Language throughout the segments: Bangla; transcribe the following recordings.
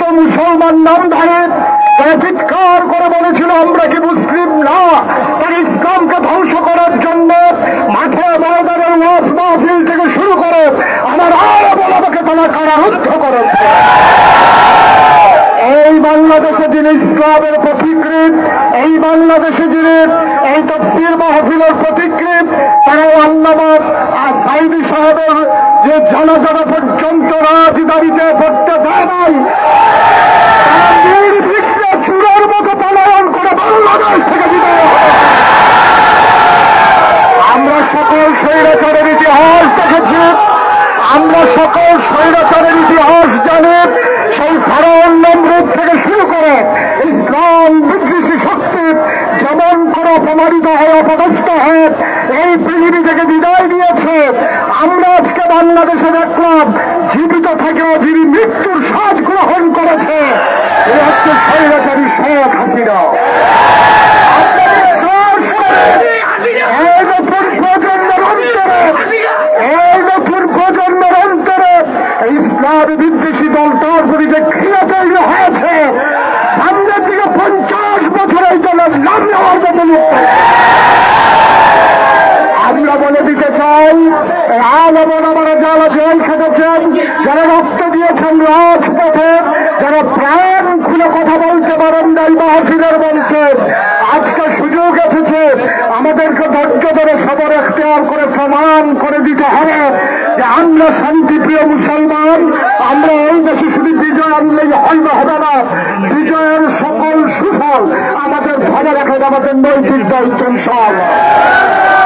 তো মুসলমান নামধারী তারা চিৎকার করে বলেছিল আমরা কি মুসলিম না, তারা ইসলামকে ধ্বংস করার জন্য মাঠে ময়দানের ওয়াজ মাহফিল থেকে শুরু করে আমার আরো বলাকে তারা কারারুদ্ধ করেছে। এই বাংলাদেশে যিনি ইসলামের পথিকৃৎ, এই বাংলাদেশে যিনি এই তাফসীর মাহফিলের পথিকৃৎ, তারাও আল্লামা সাঈদী সাহেবের যে জানাজা পর্যন্ত রাজধানীতে পড়তে দেয় নাই, নির্বিঘ্নে চূড়ার মতো পলায়ন করে বাংলাদেশ থেকে বিদায় হবে। আমরা সকল স্বৈরাচারের ইতিহাস দেখেছি, আমরা সকল স্বৈরাচারের ইতিহাস জানি। সেই ফেরাউন নমরুদ থেকে শুরু করে ইসলাম বিদ্বেষী শক্তি যেমন করে অপমানিত হয়ে অপদস্থ হয়ে এই পৃথিবী থেকে বিদায় নিয়েছে, আমরা আজকে বাংলাদেশে দেখলাম জীবিত থেকেও যিনি মৃত্যুর স্বাদ গ্রহণ করেছে এই হচ্ছে স্বৈরাচারী শেখ হাসিনা। ইসলামী বিদ্বেষী দল তার প্রতি যে ঘৃণা তৈরি হয়েছে, সামনের দিকে 50 বছর এই দলের নাম নেওয়ার মতো লোক। আমরা বলে দিতে চাই আলেমেরা যারা জেল খেটেছেন, যারা রক্ত দিয়েছেন রাজপথে, যারা প্রাণ খুলে কথা বলতে পারেন নাই মাহফিলের মঞ্চে, আজকে সুযোগ এসেছে আমাদেরকে ধৈর্য ধরে সবর এখতিয়ার করে প্রমাণ করে দিতে হবে যে আমরা শান্তিপ্রিয় মুসলমান। আমরা এই দেশে শুধু বিজয় আনলেই হবে না, বিজয়ের সকল সুফল আমাদের ধরে রাখা আমাদের নৈতিক দায়িত্ব। ইনশাআল্লাহ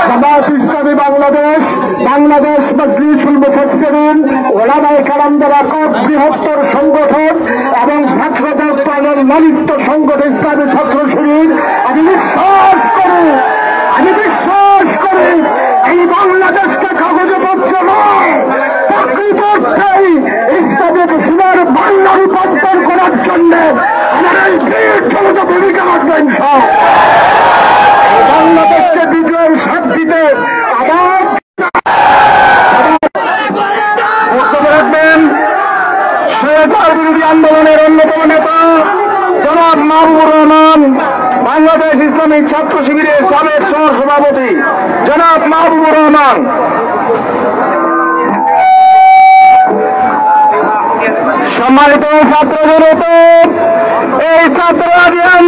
জামায়াত ইসলামী বাংলাদেশ, বাংলাদেশ মাজলিসুল মুফাসসিরিন, ওলামায়ে কেরামদের একক বৃহত্তর সংগঠন এবং ছাত্রদের প্রাণের লালিত্য সংগঠন ইসলামী ছাত্র শিবির, আমি বিশ্বাস করি এই বাংলাদেশকে কাগজে পত্র নয়, প্রকৃত অর্থেই ইসলামের সোনার বাংলা রূপান্তর করার জন্য আমার এই বীর জনতা ভূমিকা রাখবে। ইনশাআল্লাহ বাংলাদেশকে বিজয়ের সাক্ষীতে আবার বক্তব্য রাখবেন স্বৈরাচার বিরোধী আন্দোলনের অন্যতম নেতা জনাব মাহবুবুর রহমান, বাংলাদেশ ইসলামিক ছাত্র শিবিরের সাবেক সহসভাপতি জনাব মাহবুবুর রহমান। সম্মানিত ছাত্র জনতা, এই ছাত্র